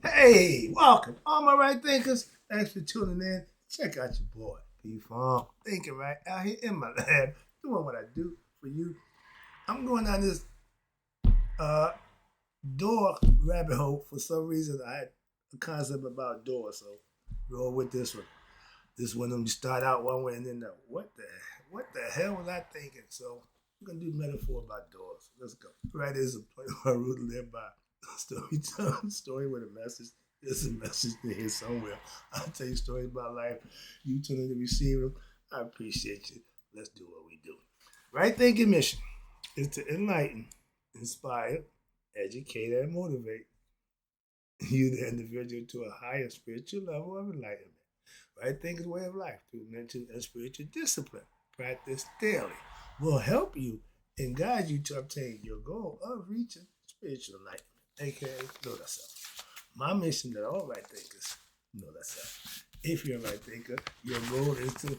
Hey, welcome, all my right thinkers. Thanks for tuning in. Check out your boy, Befor. Thinking right out here in my lab, doing what I do for you. I'm going down this uh door rabbit hole for some reason. I had a concept about doors, so roll with this one. This one, them start out one way and then what the hell was I thinking? So we're gonna do metaphor about doors. Let's go. Right is a play by rule to live by. Storytelling, story with a message. There's a message in here somewhere. I'll tell you stories about life. You tune in to receive them. I appreciate you. Let's do what we do. Right thinking mission is to enlighten, inspire, educate, and motivate you, the individual, to a higher spiritual level of enlightenment. Right thinking way of life through mental and spiritual discipline. Practice daily will help you and guide you to obtain your goal of reaching spiritual enlightenment, aka know thyself. My mission that all right thinkers know thyself. If you're a right thinker, your goal is to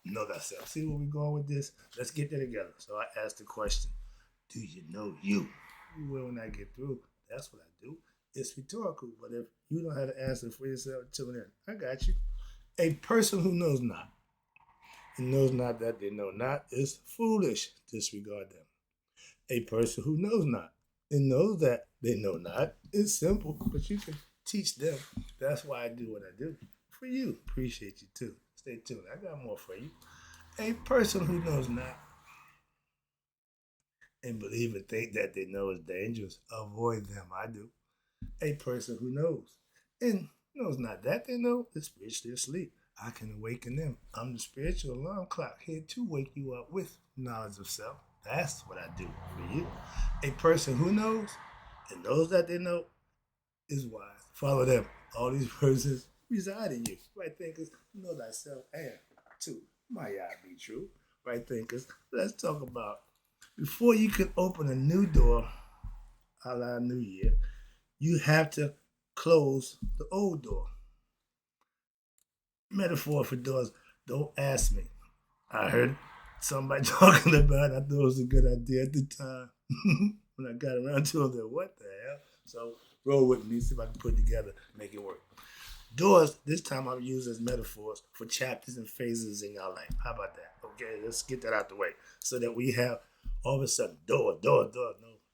know thyself. See where we're going with this? Let's get there together. So I asked the question, do you know you? You will when I get through. That's what I do. It's rhetorical, but if you don't have an answer for yourself, tune in. I got you. A person who knows not and knows not that they know not is foolish. Disregard them. A person who knows not and knows that they know not is simple, but you can teach them. That's why I do what I do. For you. Appreciate you too. Stay tuned. I got more for you. A person who knows not and believe and think that they know is dangerous, avoid them. I do. A person who knows and knows not that they know is spiritually asleep. I can awaken them. I'm the spiritual alarm clock here to wake you up with knowledge of self. That's what I do for you. A person who knows and knows that they know is wise. Follow them. All these persons reside in you. Right thinkers, know thyself and two. Might I be true? Right thinkers, let's talk about before you can open a new door, a la New Year, you have to close the old door. Metaphor for doors. Don't ask me. I heard somebody talking about it. I thought it was a good idea at the time. When I got around to it, what the hell? So roll with me, see if I can put it together, make it work. Doors, this time I'm using as metaphors for chapters and phases in your life. How about that? Okay, let's get that out the way. So that we have all of a sudden, door. No,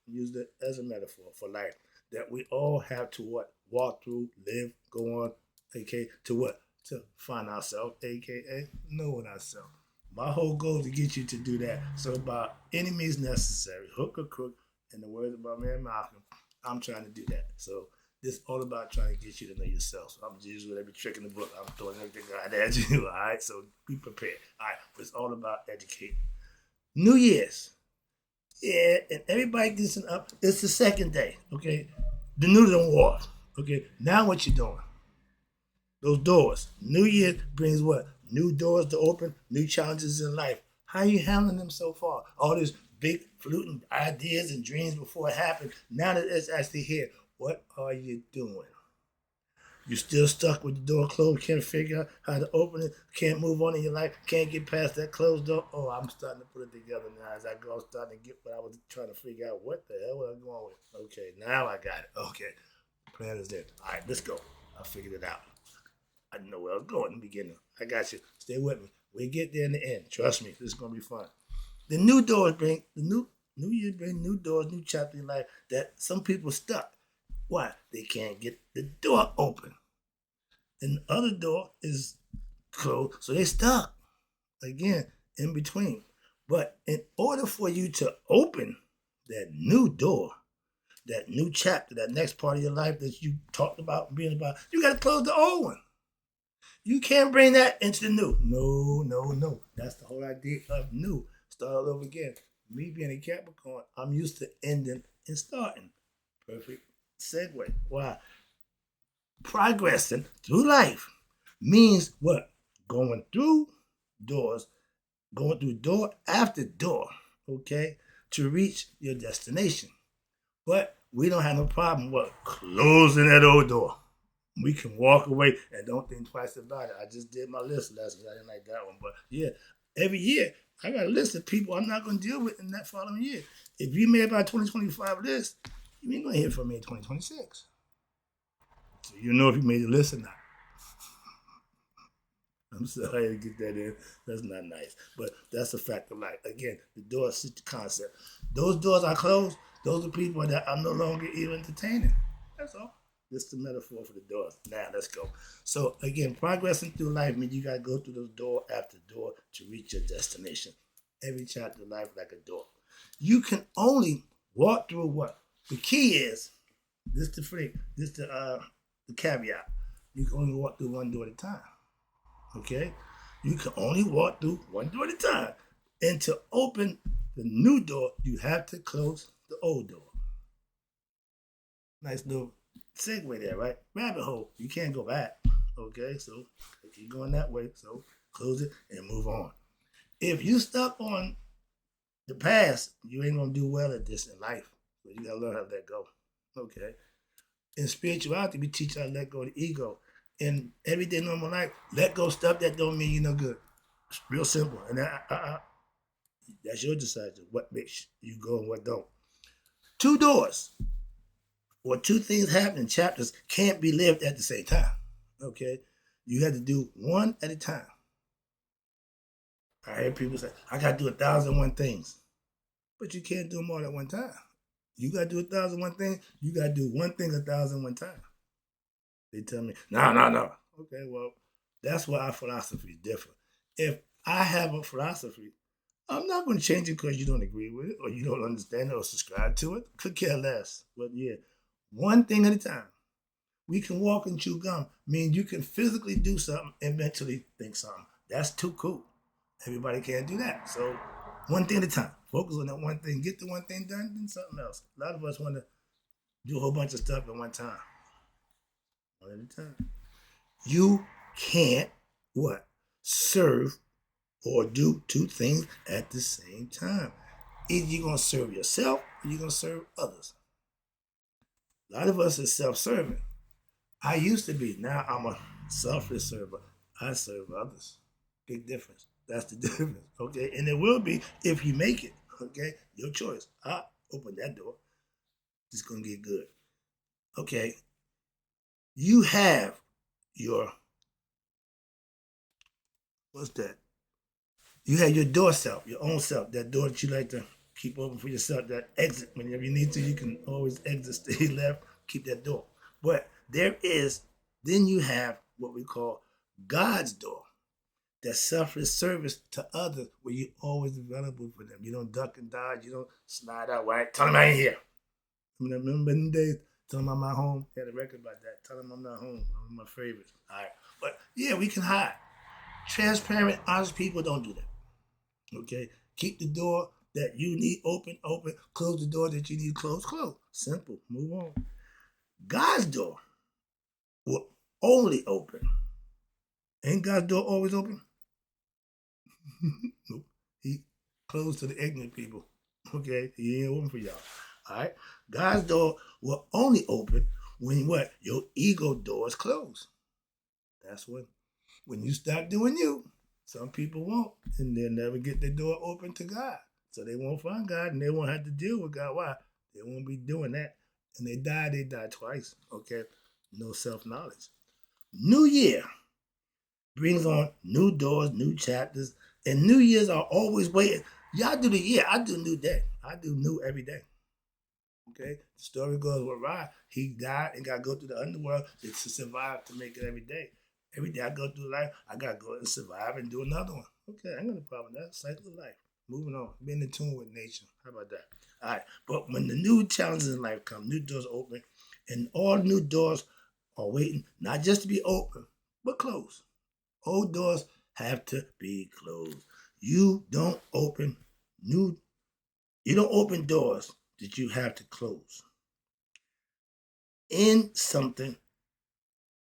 use it as a metaphor for life. That we all have to what? Walk through, live, go on, aka to what? To find ourselves, aka knowing ourselves. My whole goal is to get you to do that. So by any means necessary, hook or crook, in the words of my man Malcolm, I'm trying to do that. So this is all about trying to get you to know yourself. So I'm just using every trick in the book. I'm throwing everything out at you. All right. So be prepared. All right. But it's all about educating. New Year's. Yeah, and everybody gets up. It's the second day. Okay. The New Year's War. Okay. Now what you doing? Those doors. New Year brings what? New doors to open, new challenges in life. How are you handling them so far? All these big fluting ideas and dreams before it happened. Now that it's actually here, what are you doing? You still stuck with the door closed, can't figure out how to open it, can't move on in your life, can't get past that closed door. Oh, I'm starting to put it together now. As I go, I'm starting to get what I was trying to figure out. What the hell was I going with? Okay, now I got it. Okay, plan is there. All right, let's go. I figured it out. I didn't know where I was going in the beginning. I got you. Stay with me. We get there in the end. Trust me, this is gonna be fun. The new doors bring the new year bring new doors, new chapter in life that some people stuck. Why? They can't get the door open. And the other door is closed, so they stuck. Again, in between. But in order for you to open that new door, that new chapter, that next part of your life that you talked about being about, you gotta close the old one. You can't bring that into the new. No. That's the whole idea of new. Start all over again. Me being a Capricorn, I'm used to ending and starting. Perfect segue. Why? Progressing through life means what? Going through doors, going through door after door, okay, to reach your destination. But we don't have no problem with closing that old door. We can walk away and don't think twice about it. I just did my list last week. I didn't like that one. But yeah, every year I got a list of people I'm not going to deal with in that following year. If you made my 2025 list, you ain't going to hear from me in 2026. So you know if you made the list or not. I'm sorry to get that in. That's not nice. But that's a fact of life. Again, the door is the concept. Those doors are closed. Those are people that I'm no longer even entertaining. That's all. Just the metaphor for the doors. Now, let's go. So, again, progressing through life means you got to go through those door after door to reach your destination. Every chapter of life like a door. You can only walk through what? The key is, this the caveat. You can only walk through one door at a time. Okay? You can only walk through one door at a time. And to open the new door, you have to close the old door. Nice little segue there, right? Rabbit hole. You can't go back. Okay? So keep going that way. So close it and move on. If you stuck on the past, you ain't gonna do well at this in life. So you gotta learn how to let go. Okay? In spirituality, we teach how to let go of the ego. In everyday normal life, let go stuff that don't mean you're no good. It's real simple. And that's your decision. What makes you go and what don't. Two doors or two things happening, chapters can't be lived at the same time. Okay? You have to do one at a time. I hear people say, I got to do 1,001 things. But you can't do them all at one time. You got to do 1,001 things. You got to do one thing 1,001 times. They tell me, no. Okay, well, that's why our philosophy is different. If I have a philosophy, I'm not going to change it because you don't agree with it or you don't understand it or subscribe to it. Could care less. But yeah, one thing at a time. We can walk and chew gum. Means you can physically do something and mentally think something. That's too cool. Everybody can't do that. So one thing at a time. Focus on that one thing. Get the one thing done, then something else. A lot of us want to do a whole bunch of stuff at one time. One at a time. You can't what? Serve or do two things at the same time. Either you're going to serve yourself or you're going to serve others. A lot of us is self-serving. I used to be. Now I'm a selfless server. I serve others. Big difference. That's the difference. Okay? And it will be if you make it. Okay? Your choice. I open that door. It's going to get good. Okay? You have your, what's that? You have your door self, your own self, that door that you like to keep open for yourself, that exit. Whenever you need to, you can always exit, stay left, keep that door. But then you have what we call God's door. That selfless service to others where you're always available for them. You don't duck and dodge. You don't slide out. Right? Tell them I ain't here. Remember them days? Tell them I'm not home. Had a record about that. Tell them I'm not home. One of my favorites. All right. But yeah, we can hide. Transparent, honest people don't do that. Okay? Keep the door that you need open. Close the door that you need close. Simple. Move on. God's door will only open. Ain't God's door always open? Nope. He closed to the ignorant people. Okay? He ain't open for y'all. All right? God's door will only open when what? Your ego door is closed. That's when you stop doing you. Some people won't, and they'll never get their door open to God. So they won't find God, and they won't have to deal with God. Why? They won't be doing that. And they die twice. Okay? No self-knowledge. New year brings on new doors, new chapters, and New Year's are always waiting. Y'all do the year. I do new day. I do new every day. Okay? The story goes with Rod. He died and got to go through the underworld to survive to make it every day. Every day I go through life, I got to go and survive and do another one. Okay, I ain't got no problem with that. Cycle of life. Moving on. Being in tune with nature. How about that? All right. But when the new challenges in life come, new doors open, and all new doors are waiting, not just to be open, but closed. Old doors have to be closed. You don't open doors that you have to close. In something,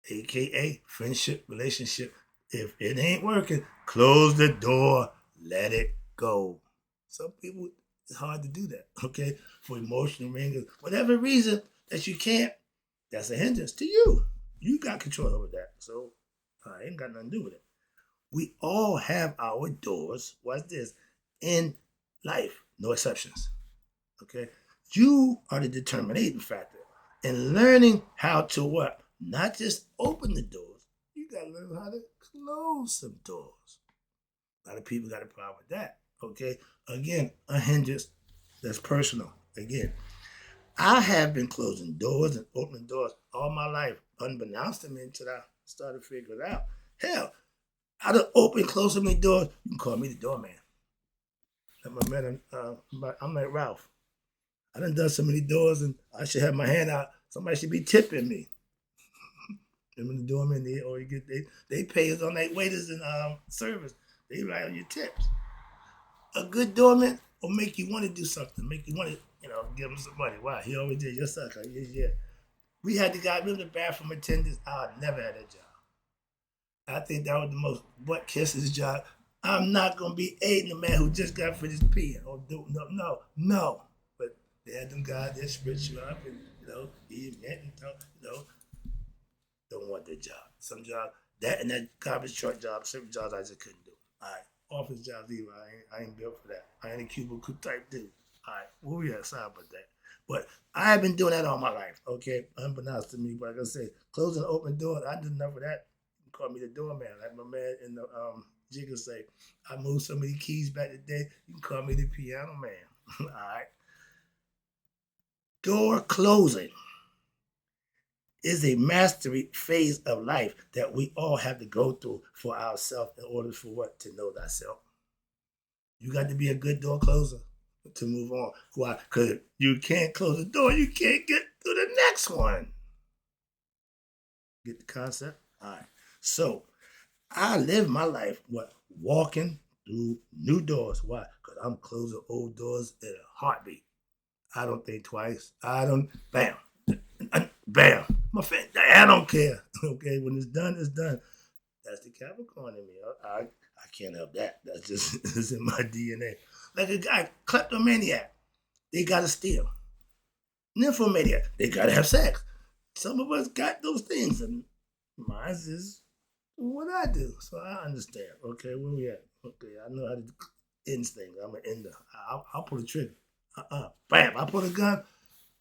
aka friendship, relationship, if it ain't working, close the door, let it go. Some people, it's hard to do that, okay? For emotional reasons, whatever reason that you can't, that's a hindrance to you. You got control over that. So I ain't got nothing to do with it. We all have our doors, watch this, in life, no exceptions, okay? You are the determining factor in learning how to what? not just open the doors, you got to learn how to close some doors. A lot of people got a problem with that. Okay, again, a hindrance that's personal. Again, I have been closing doors and opening doors all my life, unbeknownst to me until I started figuring it out. Hell, I done open, close so many doors. You can call me the doorman. I'm like Ralph. I done so many doors, and I should have my hand out. Somebody should be tipping me. And when the doorman, they pay us on their waiters and service. They write on your tips. A good doorman will make you want to do something, make you want to, give him some money. Wow, he always did. Yes, sir. Yeah. We had the guy, remember the bathroom attendants? I never had that job. I think that was the most butt kisses job. I'm not gonna be aiding the man who just got finished peeing. Or no. But they had them guys that spit you up and he admit and don't want their job. Some job that garbage truck job, certain jobs I just couldn't do. All right, office jobs either. I ain't built for that. I ain't a cubicle type dude. All right, well, yeah, sorry about that. But I have been doing that all my life. Okay, unbeknownst to me. But like I say, closing and open doors, I did enough of that. You call me the doorman, like my man in the jigger say. I moved so many keys back today. You can call me the piano man. All right. Door closing is a mastery phase of life that we all have to go through for ourselves in order for what? To know thyself. You got to be a good door closer to move on. Why? Because you can't close the door, you can't get to the next one. Get the concept? All right. So I live my life walking through new doors. Why? Because I'm closing old doors in a heartbeat. I don't think twice. Bam. Bam. My friend, I don't care. Okay, when it's done, it's done. That's the Capricorn in me. I can't help that. That's just it's in my DNA. Like a guy, kleptomaniac, they gotta steal. Nymphomaniac, they gotta have sex. Some of us got those things, and mine is what I do. So I understand. Okay, where we at? Okay, I know how to end things. I'm an ender. I'll pull the trigger. Bam! I pull a gun.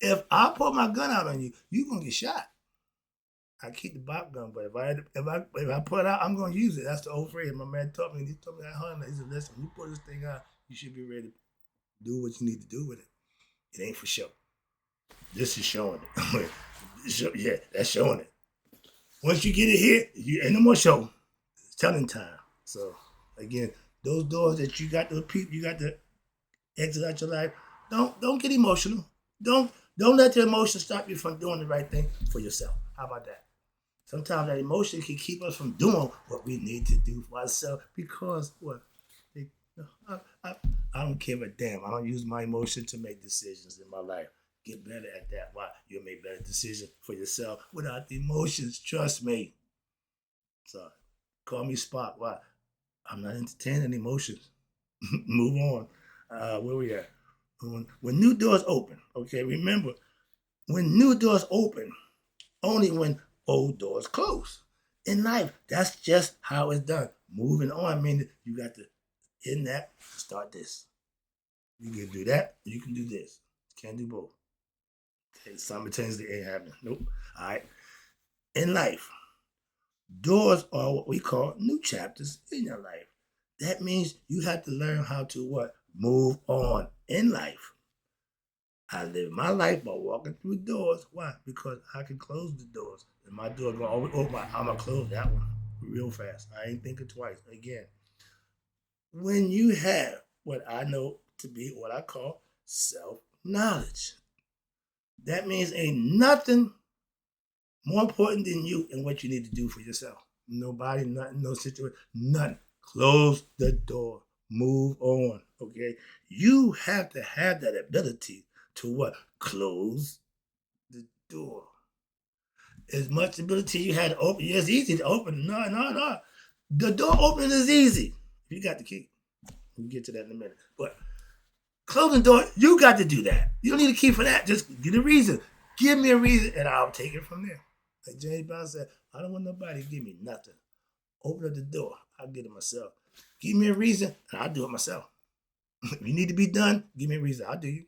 If I pull my gun out on you, you gonna get shot. I keep the bop gun, but if I put it out, I'm gonna use it. That's the old phrase. My man taught me. He told me that hard. He said, "Listen, when you pull this thing out, you should be ready to do what you need to do with it. It ain't for show. This is showing it. Yeah, that's showing it. Once you get it here, ain't no more show. It's telling time. So again, those doors that you got to peep, you got to exit out your life. Don't get emotional. Don't let the emotion stop you from doing the right thing for yourself. How about that? Sometimes that emotion can keep us from doing what we need to do for ourselves because what? I don't give a damn. I don't use my emotion to make decisions in my life. Get better at that. Why? You'll make better decisions for yourself without the emotions. Trust me. So, call me Spock. Why? I'm not entertaining emotions. Move on. Where we at? When new doors open, okay, remember, when new doors open, only when old doors close. In life, that's just how it's done. Moving on, I mean, you got to end that, start this. You can do that, you can do this. Can't do both. Okay, simultaneously ain't happening. Nope. All right. In life, doors are what we call new chapters in your life. That means you have to learn how to what? Move on in life. I live my life by walking through doors. Why? Because I can close the doors. And my door gonna always open. I'm gonna close that one real fast. I ain't thinking twice. Again, when you have what I know to be what I call self-knowledge, that means ain't nothing more important than you and what you need to do for yourself. Nobody, nothing, no situation, nothing. Close the door. Move on. Okay? You have to have that ability to what? Close the door. As much ability you had to open, it's easy to open. No. The door opening is easy. You got the key. We'll get to that in a minute. But closing the door, you got to do that. You don't need a key for that. Just give a reason. Give me a reason, and I'll take it from there. Like James Brown said, I don't want nobody to give me nothing. Open up the door. I'll get it myself. Give me a reason, and I'll do it myself. If you need to be done, give me a reason. I'll do you.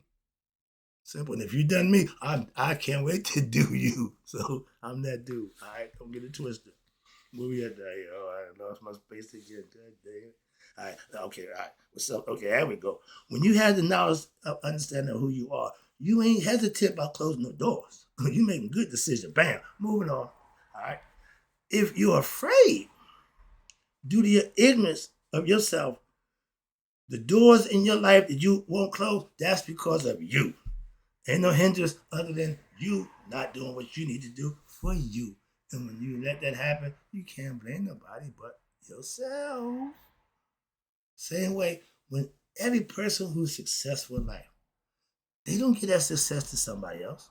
Simple. And if you done me, I can't wait to do you. So I'm that dude. All right, don't get it twisted. Where we at there? Oh, I lost my space again. God damn it. All right, okay, all right. What's up? Okay, there we go. When you have the knowledge of understanding of who you are, you ain't hesitant about closing the doors. You making good decisions. Bam, moving on. All right. If you're afraid due to your ignorance of yourself, the doors in your life that you won't close, that's because of you. Ain't no hindrance other than you not doing what you need to do for you. And when you let that happen, you can't blame nobody but yourself. Same way, when every person who's successful in life, they don't get that success to somebody else.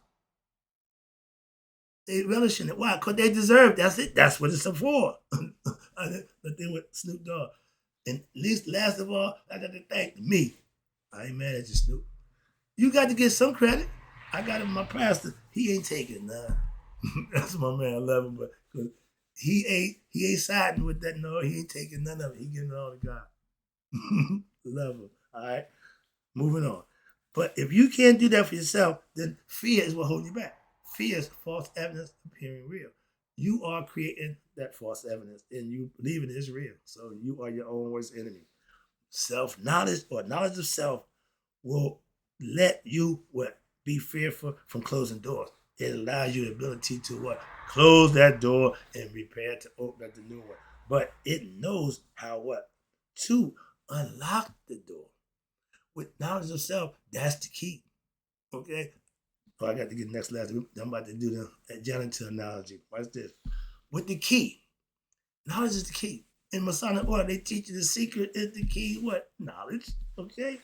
They relish in it. Why? Because they deserve it. That's it. That's what it's for. But they with Snoop Dogg. And least, last of all, I got to thank me. I ain't mad at you, Snoop. You got to get some credit. I got him, my pastor. He ain't taking none. That's my man. I love him, but he ain't siding with that. No, he ain't taking none of it. He giving it all to God. Love him. All right. Moving on. But if you can't do that for yourself, then fear is what holds you back. Fear is false evidence appearing real. You are creating that false evidence, and you believe it is real. So you are your own worst enemy. Self-knowledge or knowledge of self will let you be fearful from closing doors. It allows you the ability to close that door and prepare to open up the new one. But it knows how to unlock the door. With knowledge of self, that's the key. Okay? Oh, I got to get next last. I'm about to do the janitor analogy. Watch this. With the key. Knowledge is the key. In Masonic order, they teach you the secret is the key. What? Knowledge. Okay?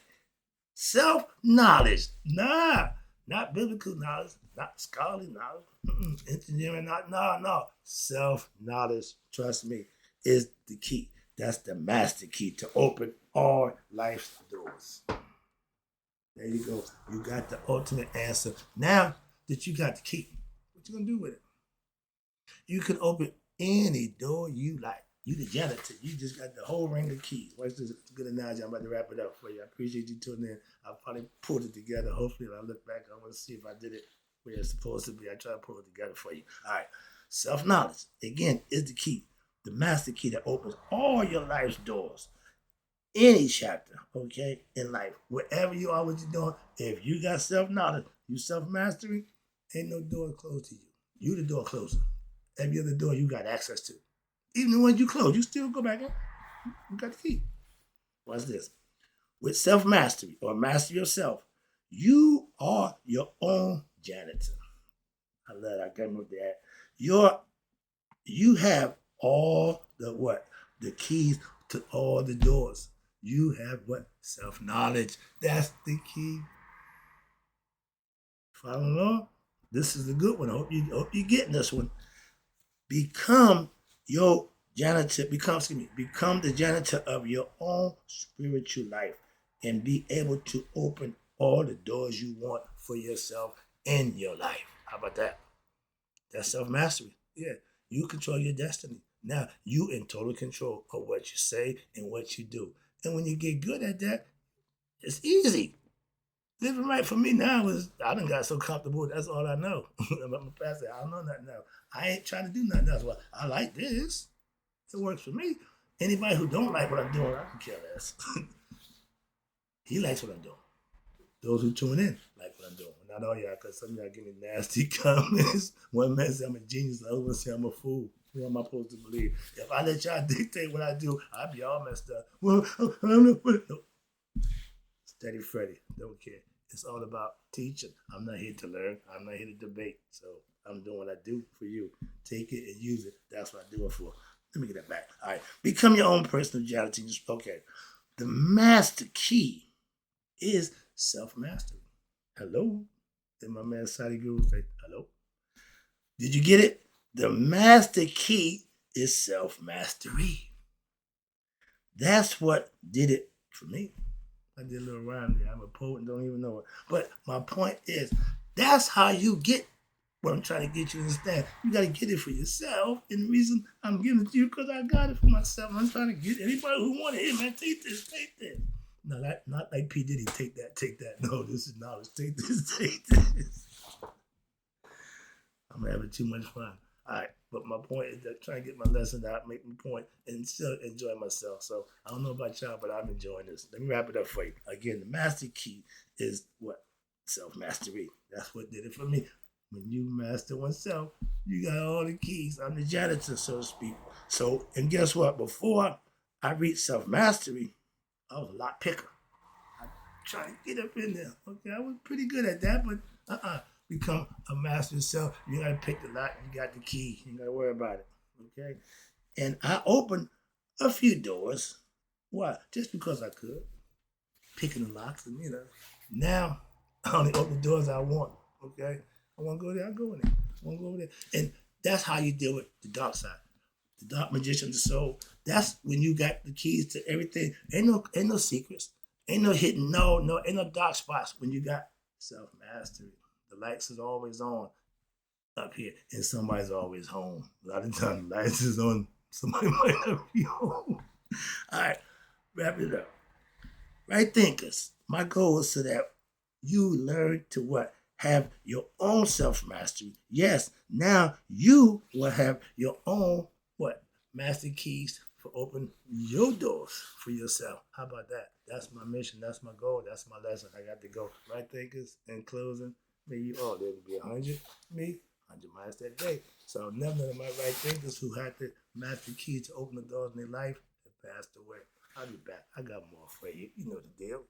Self-knowledge. Nah. Not biblical knowledge. Not scholarly knowledge. Engineering. No. Self-knowledge, trust me, is the key. That's the master key to open all life's doors. There you go. You got the ultimate answer. Now that you got the key, what you gonna do with it? You can open any door you like. You the janitor. You just got the whole ring of keys. Watch this good analogy. I'm about to wrap it up for you. I appreciate you tuning in. I'll probably pull it together. Hopefully, when I look back, I want to see if I did it where it's supposed to be. I try to pull it together for you. All right. Self-knowledge, again, is the key. The master key that opens all your life's doors. Any chapter, okay, in life, wherever you are, what you're doing, if you got self-knowledge, you self-mastery, ain't no door closed to you. You the door closer. Every other door you got access to. Even the ones you close, you still go back in. You got the key. Watch this. With self-mastery or master yourself, you are your own janitor. I love that. I came up with that. You have all the keys to all the doors. You have self-knowledge. That's the key. Follow along? This is a good one. I hope you're getting this one. Become your janitor. Become the janitor of your own spiritual life and be able to open all the doors you want for yourself in your life. How about that? That's self-mastery. Yeah. You control your destiny. Now, you in total control of what you say and what you do. And when you get good at that, it's easy. Living right for me now I done got so comfortable. That's all I know. I'm a pastor. I don't know nothing else. I ain't trying to do nothing else. Well, I like this. It works for me. Anybody who don't like what I'm doing, I can care less. He likes what I'm doing. Those who tune in like what I'm doing. Not all y'all, because some of y'all give me nasty comments. One man said I'm a genius, the other one said I'm a fool. Who am I supposed to believe? If I let y'all dictate what I do, I'll be all messed up. Well, no. Steady Freddy, don't care. It's all about teaching. I'm not here to learn. I'm not here to debate. So I'm doing what I do for you. Take it and use it. That's what I do it for. Let me get that back. All right. Become your own personal janitor. Okay. The master key is self-mastery. Hello? And my man Sadi Guru say, hello? Did you get it? The master key is self-mastery. That's what did it for me. I did a little rhyme there. I'm a poet and don't even know it. But my point is, that's how you get what I'm trying to get you to understand. You got to get it for yourself. And the reason I'm giving it to you because I got it for myself. I'm trying to get anybody who want it. Hey, man, take this. No, not like P. Diddy, take that, take that. No, this is knowledge. Take this, take this. I'm having too much fun. All right, but my point is that trying to get my lesson out, make my point, and still enjoy myself. So I don't know about y'all, but I'm enjoying this. Let me wrap it up for you. Again, the master key is what? Self-mastery. That's what did it for me. When you master oneself, you got all the keys. I'm the janitor, so to speak. So, and guess what? Before I reached self-mastery, I was a lot picker. I tried to get up in there. Okay, I was pretty good at that, but become a master yourself. You gotta pick the lock. You got the key. You gotta worry about it. Okay, and I opened a few doors. Why? Just because I could, picking the locks, and now I only open the doors I want. Okay, I want to go there. I go in there. I want to go over there, and that's how you deal with the dark side. The dark magician, the soul. That's when you got the keys to everything. Ain't no secrets. Ain't no hidden. Ain't no dark spots when you got self mastery. The lights is always on up here, and somebody's always home. A lot of times, the lights is on. Somebody might not be home. All right, wrap it up. Right thinkers. My goal is so that you learn to what? Have your own self mastery. Yes, now you will have your own what? Master keys for open your doors for yourself. How about that? That's my mission. That's my goal. That's my lesson. I got to go. Right thinkers, in closing, may you all there to be 100. Me, 100 miles that day. So none of my right thinkers who had the master key to open the doors in their life have passed away. I'll be back. I got more for you. You know the deal.